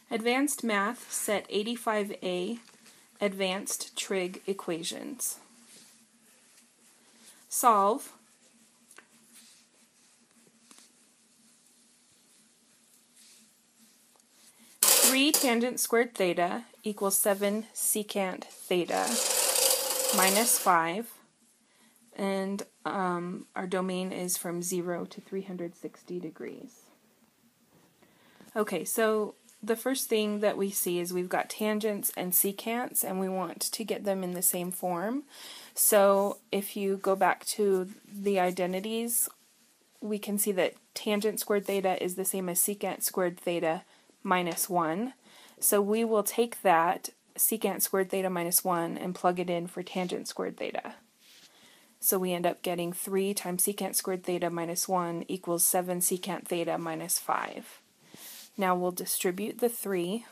Advanced Math, Set 85A, Advanced Trig Equations. Solve. Three tangent squared theta equals 7 secant theta minus 5. And our domain is from 0 to 360 degrees. Okay, so the first thing that we see is we've got tangents and secants, and we want to get them in the same form. So if you go back to the identities, we can see that tangent squared theta is the same as secant squared theta minus 1. So we will take that secant squared theta minus 1 and plug it in for tangent squared theta. So we end up getting 3 times secant squared theta minus 1 equals 7 secant theta minus 5. Now we'll distribute the 3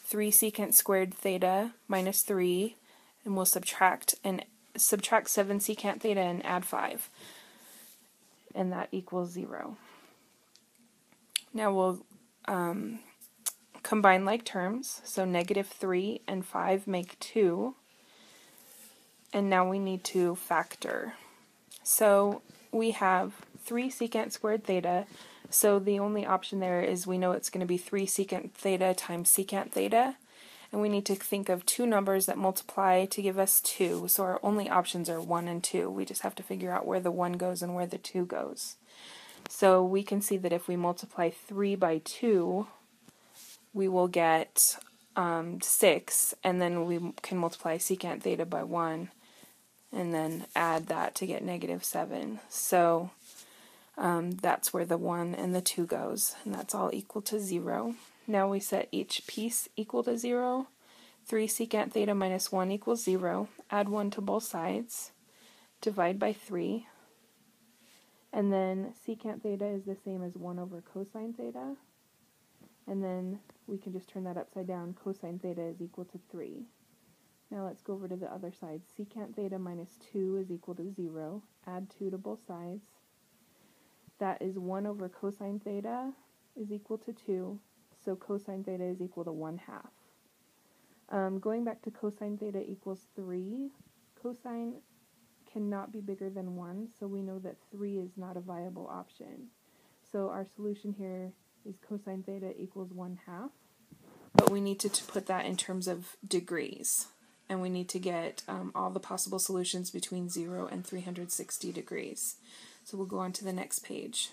secant squared theta minus 3, and we'll subtract 7 secant theta and add 5. And that equals 0. Now we'll combine like terms, so negative 3 and 5 make 2. And now we need to factor. So we have 3 secant squared theta, so the only option there is we know it's going to be 3 secant theta times secant theta, and we need to think of two numbers that multiply to give us 2, so our only options are 1 and 2. We just have to figure out where the 1 goes and where the 2 goes. So we can see that if we multiply 3 by 2, we will get 6, and then we can multiply secant theta by 1, and then add that to get negative 7. So that's where the 1 and the 2 goes, and that's all equal to 0. Now we set each piece equal to 0. 3 secant theta minus 1 equals 0. Add 1 to both sides. Divide by 3. And then secant theta is the same as 1 over cosine theta. And then we can just turn that upside down. Cosine theta is equal to 3. Now let's go over to the other side. Secant theta minus 2 is equal to 0. Add 2 to both sides. That is 1 over cosine theta is equal to 2. So cosine theta is equal to 1/2. Going back to cosine theta equals 3. Cosine cannot be bigger than 1, so we know that 3 is not a viable option. So our solution here is cosine theta equals 1/2. But we need to put that in terms of degrees. And we need to get all the possible solutions between 0 and 360 degrees. So we'll go on to the next page.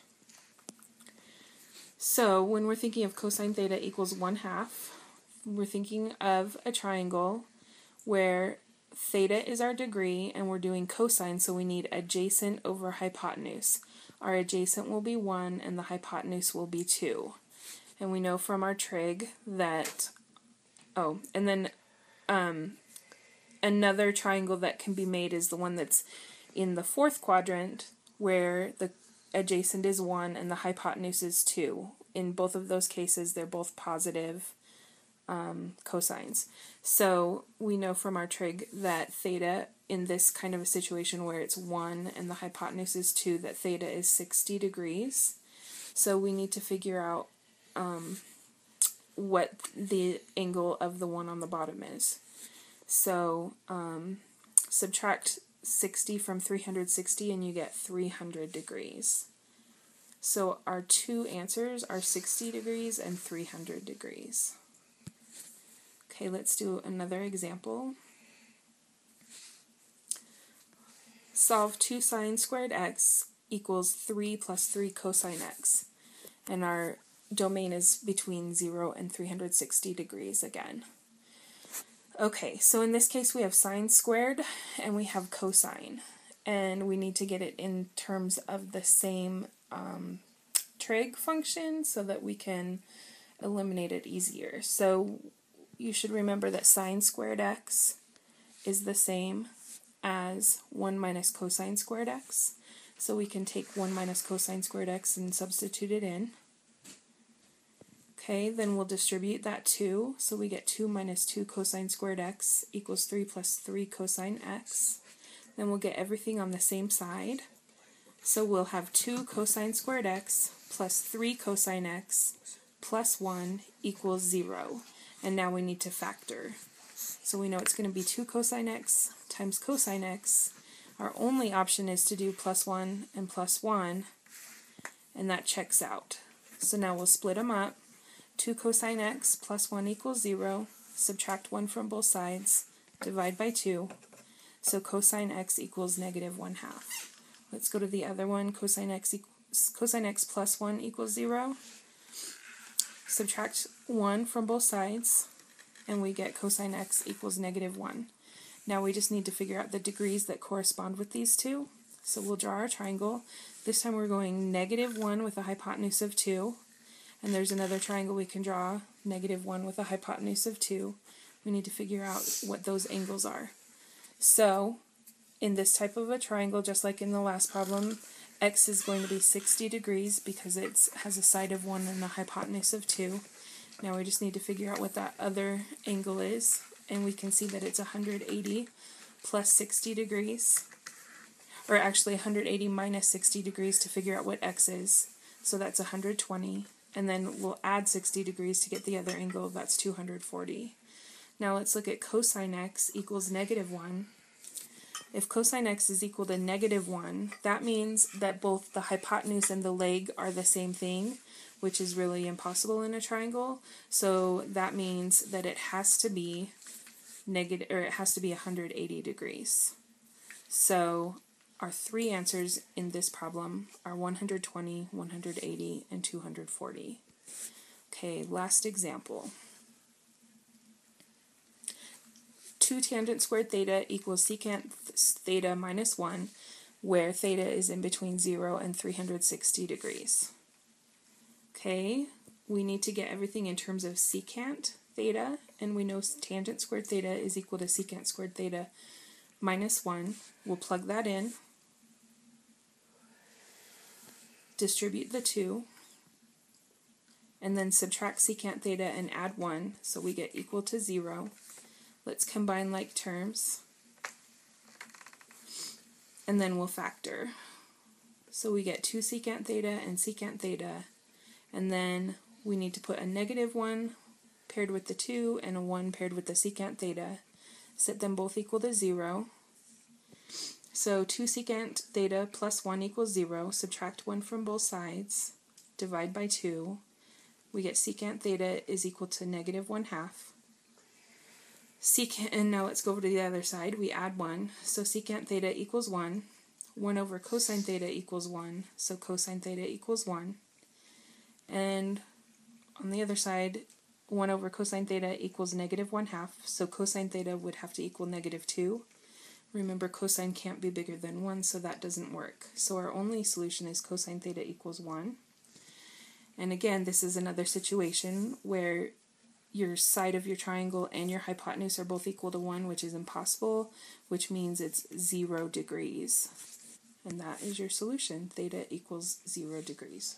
So when we're thinking of cosine theta equals 1/2, we're thinking of a triangle where theta is our degree and we're doing cosine, so we need adjacent over hypotenuse. Our adjacent will be 1 and the hypotenuse will be 2. And we know from our trig that, and then another triangle that can be made is the one that's in the fourth quadrant, where the adjacent is 1 and the hypotenuse is 2. In both of those cases, they're both positive cosines. So we know from our trig that theta, in this kind of a situation where it's 1 and the hypotenuse is 2, that theta is 60 degrees. So we need to figure out what the angle of the one on the bottom is. So subtract 60 from 360 and you get 300 degrees. So our two answers are 60 degrees and 300 degrees. Okay, let's do another example. Solve 2 sine squared x equals 3 plus 3 cosine x. And our domain is between 0 and 360 degrees again. Okay, so in this case we have sine squared and we have cosine. And we need to get it in terms of the same trig function so that we can eliminate it easier. So you should remember that sine squared x is the same as 1 minus cosine squared x. So we can take 1 minus cosine squared x and substitute it in. Okay, then we'll distribute that 2, so we get 2 minus 2 cosine squared x equals 3 plus 3 cosine x. Then we'll get everything on the same side. So we'll have 2 cosine squared x plus 3 cosine x plus 1 equals 0. And now we need to factor. So we know it's going to be 2 cosine x times cosine x. Our only option is to do plus 1 and plus 1, and that checks out. So now we'll split them up. 2 cosine x plus 1 equals 0. Subtract 1 from both sides. Divide by 2. So cosine x equals negative 1/2. Let's go to the other one. Cosine x plus 1 equals 0. Subtract 1 from both sides, and we get cosine x equals negative 1. Now we just need to figure out the degrees that correspond with these two. So we'll draw our triangle. This time we're going negative 1 with a hypotenuse of 2. And there's another triangle we can draw, negative 1 with a hypotenuse of 2. We need to figure out what those angles are. So in this type of a triangle, just like in the last problem, x is going to be 60 degrees because it has a side of 1 and a hypotenuse of 2. Now we just need to figure out what that other angle is, and we can see that it's 180 plus 60 degrees, or actually 180 minus 60 degrees to figure out what x is. So that's 120, and then we'll add 60 degrees to get the other angle, that's 240. Now let's look at cosine x equals negative 1. If cosine x is equal to negative 1, that means that both the hypotenuse and the leg are the same thing, which is really impossible in a triangle. So that means that it has to be negative, or it has to be 180 degrees. So our three answers in this problem are 120, 180, and 240. Okay, last example. 2 tangent squared theta equals secant theta minus 1, where theta is in between 0 and 360 degrees. Okay, we need to get everything in terms of secant theta, and we know tangent squared theta is equal to secant squared theta minus 1. We'll plug that in, distribute the 2, and then subtract secant theta and add 1, so we get equal to 0. Let's combine like terms, and then we'll factor. So we get 2 secant theta and secant theta, and then we need to put a negative 1 paired with the 2 and a 1 paired with the secant theta. Set them both equal to 0. So 2 secant theta plus 1 equals 0. Subtract 1 from both sides. Divide by 2. We get secant theta is equal to negative 1/2. And now let's go over to the other side. We add 1. So secant theta equals 1. 1 over cosine theta equals 1. So cosine theta equals 1. And on the other side, 1 over cosine theta equals negative 1/2. So cosine theta would have to equal negative 2. Remember, cosine can't be bigger than 1, so that doesn't work. So our only solution is cosine theta equals 1. And again, this is another situation where your side of your triangle and your hypotenuse are both equal to 1, which is impossible, which means it's 0 degrees. And that is your solution. Theta equals 0 degrees.